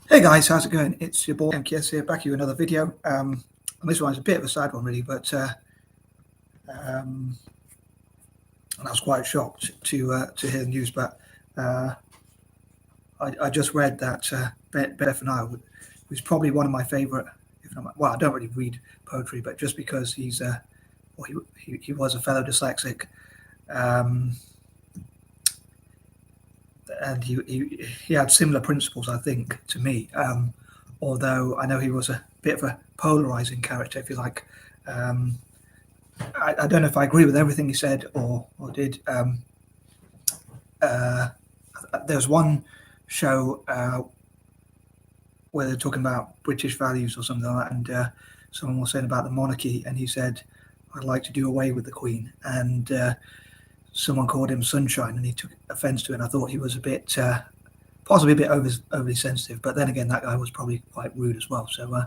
Hey guys, how's it going? It's your boy MKS here, back with you another video. And this one's a bit of a sad one really, but and I was quite shocked to hear the news. But I just read that Zephaniah was probably one of my favourite. If not, well, I don't really read poetry, but just because he's he was a fellow dyslexic. And he had similar principles, I think, to me. Although I know he was a bit of a polarizing character, if you like. I don't know if I agree with everything he said or did. There's one show where they're talking about British values or something like that, and someone was saying about the monarchy, and he said, "I'd like to do away with the Queen," and someone called him sunshine, and he took offense to it. And I thought he was a bit, possibly a bit overly sensitive. But then again, that guy was probably quite rude as well. So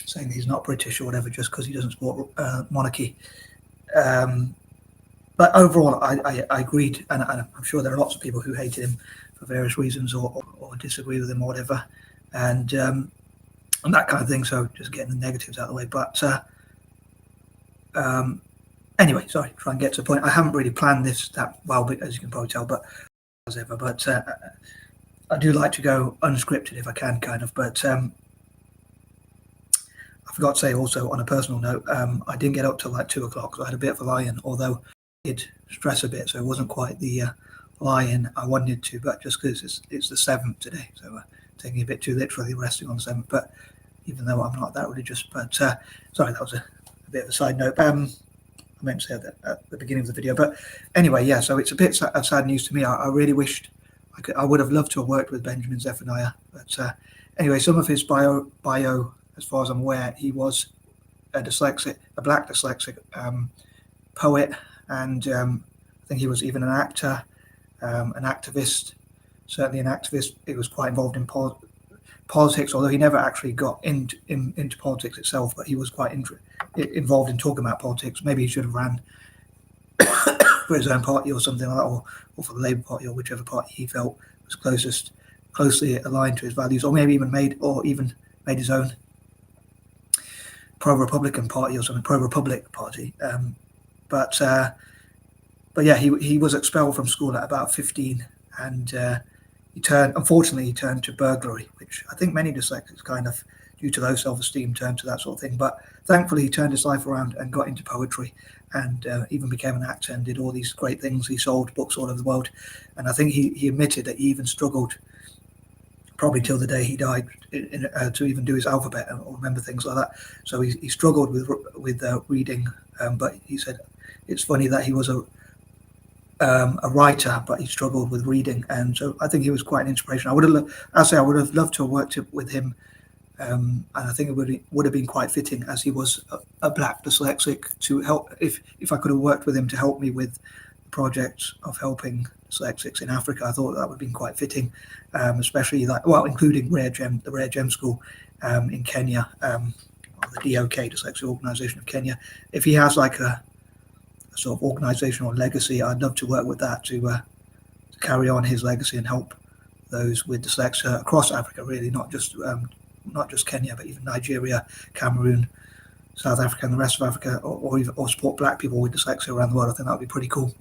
saying he's not British or whatever just because he doesn't support monarchy. But overall, I agreed, and I'm sure there are lots of people who hated him for various reasons or disagree with him or whatever, and that kind of thing. So just getting the negatives out of the way. But anyway, sorry, try and get to the point. I haven't really planned this that well, as you can probably tell, but as ever. But I do like to go unscripted if I can, kind of. But I forgot to say also, on a personal note, I didn't get up till like 2 o'clock, so I had a bit of a lie-in, although I did stress a bit, so it wasn't quite the lie-in I wanted to, but just because it's the 7th today, so taking a bit too literally, resting on the 7th. But even though I'm not that religious, but sorry, that was a bit of a side note. I meant to say that at the beginning of the video, but anyway, yeah. So it's a bit of sad news to me. I really wished I would have loved to have worked with Benjamin Zephaniah, but anyway, some of his bio, as far as I'm aware, he was a black dyslexic poet, and I think he was even an actor, an activist, certainly an activist. He was quite involved in politics, although he never actually got into politics itself, but he was quite involved in talking about politics. Maybe he should have ran for his own party or something like that, or for the Labour Party, or whichever party he felt was closely aligned to his values, or maybe even made his own pro-Republican party or something, pro-Republic party. But yeah, he was expelled from school at about 15, and unfortunately he turned to burglary, which I think many dyslexics kind of, due to low self-esteem, turn to that sort of thing. But thankfully he turned his life around and got into poetry, and even became an actor and did all these great things. He sold books all over the world, and I think he admitted that he even struggled, probably till the day he died, to even do his alphabet or remember things like that. So he struggled with reading, but he said it's funny that he was a writer, but he struggled with reading, and so I think he was quite an inspiration. I would have loved to have worked with him, and I think it would have been quite fitting, as he was a black dyslexic, to help. If I could have worked with him to help me with the project of helping dyslexics in Africa, I thought that would have been quite fitting, especially including the Rare Gem School in Kenya, or the DOK, Dyslexia Organisation of Kenya. If he has like a sort of organizational legacy, I'd love to work with that to carry on his legacy and help those with dyslexia across Africa, really, not just Kenya, but even Nigeria, Cameroon, South Africa, and the rest of Africa, or support black people with dyslexia around the world. I think that would be pretty cool.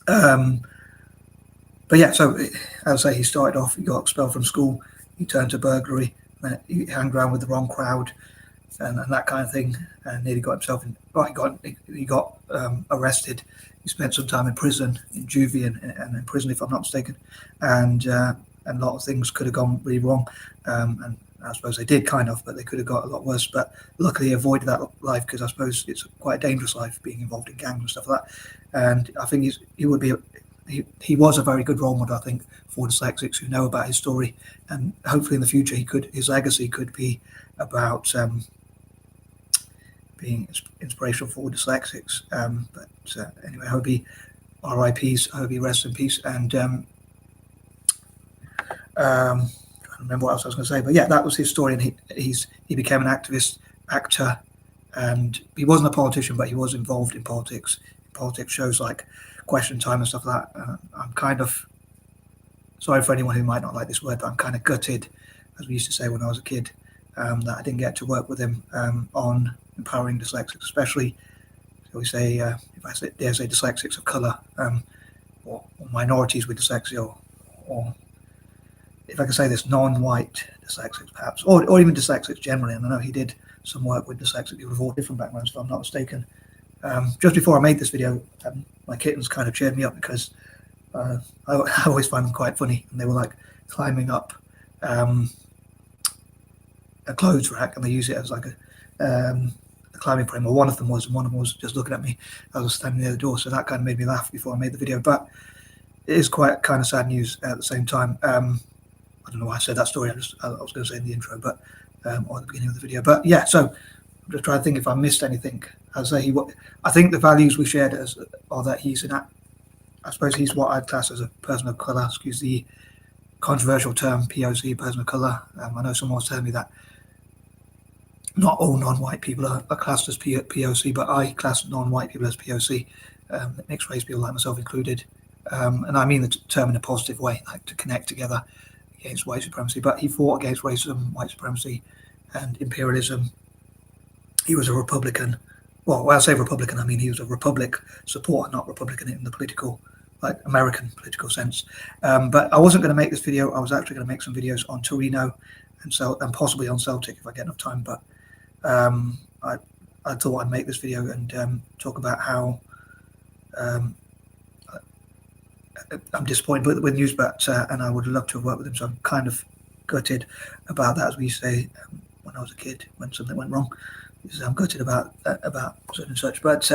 But yeah, so as I say, he started off, he got expelled from school, he turned to burglary, he hung around with the wrong crowd, and that kind of thing, and nearly got himself in. Well, he got arrested. He spent some time in prison, in juvie, and in prison, if I'm not mistaken, and a lot of things could have gone really wrong, and I suppose they did, kind of, but they could have got a lot worse. But luckily, he avoided that life, because I suppose it's quite a dangerous life, being involved in gangs and stuff like that. And I think he was a very good role model, I think, for dyslexics who know about his story, and hopefully in the future his legacy could be about being inspirational for dyslexics. But anyway, I hope he R.I.P. I hope he rests in peace. And I don't remember what else I was going to say, but yeah, that was his story. And he became an actor, and he wasn't a politician, but he was involved in politics, politics shows like Question Time and stuff like that. I'm kind of sorry for anyone who might not like this word, but I'm kind of gutted, as we used to say when I was a kid, that I didn't get to work with him on empowering dyslexics, especially, shall we say, if I dare say dyslexics of colour, or minorities with dyslexia, or if I can say this, non-white dyslexics perhaps, or even dyslexics generally. And I know he did some work with dyslexic people of all different backgrounds, if I'm not mistaken. Just before I made this video, my kittens kind of cheered me up because I always find them quite funny, and they were like climbing up a clothes rack, and they use it as like a climbing frame. Or one of them was, and one of them was just looking at me as I was standing near the door. So that kind of made me laugh before I made the video. But it is quite kind of sad news at the same time. I don't know why I said that story. I was going to say in the intro, but or at the beginning of the video. But yeah, so I'm just trying to think if I missed anything. As I say, I think the values we shared are that he's I suppose he's what I'd class as a person of colour. Excuse the controversial term POC, person of colour. I know someone was telling me that not all non-white people are classed as POC, but I class non-white people as POC, mixed race people like myself included. And I mean the term in a positive way, like to connect together against white supremacy. But he fought against racism, white supremacy, and imperialism. He was a Republican. Well, when I say Republican, I mean he was a Republic supporter, not Republican in the political, like American political sense. But I wasn't going to make this video. I was actually going to make some videos on Torino and possibly on Celtic if I get enough time. But I thought I'd make this video and talk about how I'm disappointed with news, but and I would love to have worked with him. So I'm kind of gutted about that, as we say when I was a kid, when something went wrong. I'm gutted about such and such. But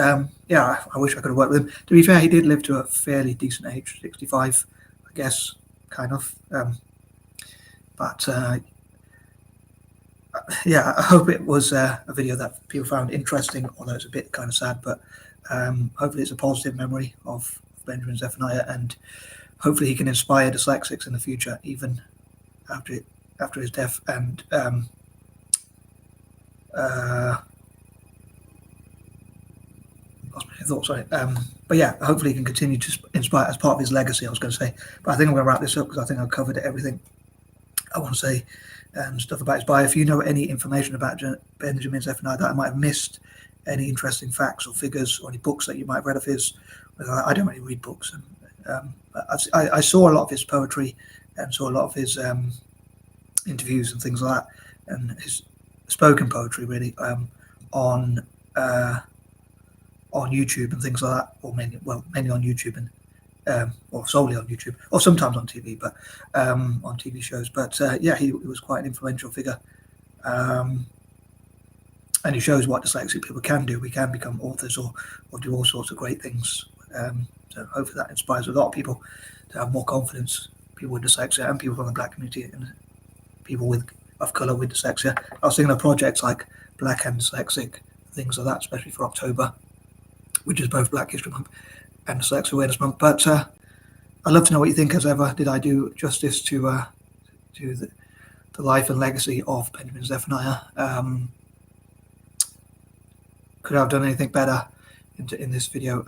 yeah, I wish I could have worked with him. To be fair, he did live to a fairly decent age, 65, I guess, kind of. But yeah, I hope it was a video that people found interesting, although it's a bit kind of sad. But hopefully it's a positive memory of Benjamin Zephaniah, and hopefully he can inspire dyslexics in the future, even after his death. And lost my thoughts, sorry. But yeah, hopefully he can continue to inspire as part of his legacy, I was going to say. But I think I'm going to wrap this up because I think I've covered everything I want to say and stuff about his bio. If you know any information about Benjamin Zephaniah that I might have missed, any interesting facts or figures, or any books that you might have read of his, I don't really read books. And I saw a lot of his poetry and saw a lot of his interviews and things like that, and his spoken poetry really on YouTube and things like that, or mainly on YouTube and or solely on YouTube, or sometimes on TV, but on TV shows. But yeah, he was quite an influential figure, and he shows what dyslexic people can do. We can become authors or do all sorts of great things. So hopefully that inspires a lot of people to have more confidence, people with dyslexia and people from the black community and people of colour with dyslexia. I was thinking of projects like Black and Dyslexic, things like that, especially for October, which is both Black History Month and Dyslexia Awareness Month. But I'd love to know what you think. As ever, did I do justice to the life and legacy of Benjamin Zephaniah? Could I have done anything better in this video?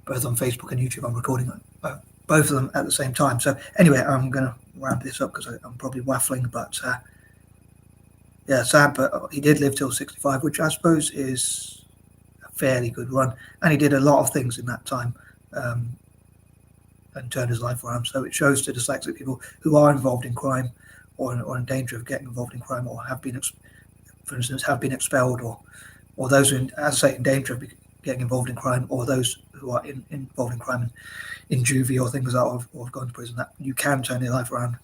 Both on Facebook and YouTube, I'm recording both of them at the same time. So anyway, I'm going to wrap this up because I'm probably waffling. But yeah, sad, but he did live till 65, which I suppose is a fairly good run. And he did a lot of things in that time and turned his life around. So it shows to dyslexic people who are involved in crime or in danger of getting involved in crime, or have been, for instance, have been expelled, or those who, as I say, in danger of getting involved in crime, or those who are involved in crime in juvie or things like that, or have gone to prison, that you can turn your life around.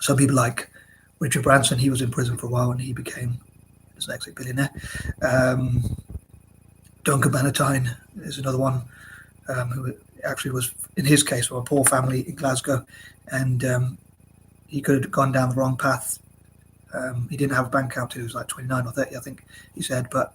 Some people like Richard Branson, he was in prison for a while and he became a dyslexic billionaire. Duncan Bannatyne is another one who actually was, in his case, from a poor family in Glasgow, and he could have gone down the wrong path. He didn't have a bank account till he was like 29 or 30, I think he said, but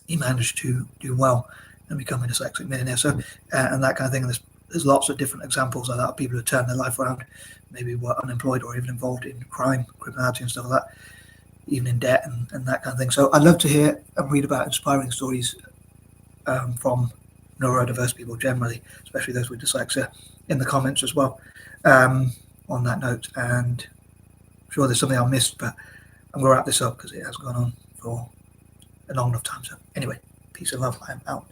he managed to do well and become a dyslexic millionaire. So, and that kind of thing. And there's lots of different examples like that, people who turn their life around, maybe were unemployed or even involved in crime, criminality and stuff like that, even in debt and that kind of thing. So I'd love to hear and read about inspiring stories from neurodiverse people generally, especially those with dyslexia, in the comments as well, on that note. And I'm sure there's something I missed, but I'm going to wrap this up because it has gone on for a long enough time. So anyway, peace and love. I am out.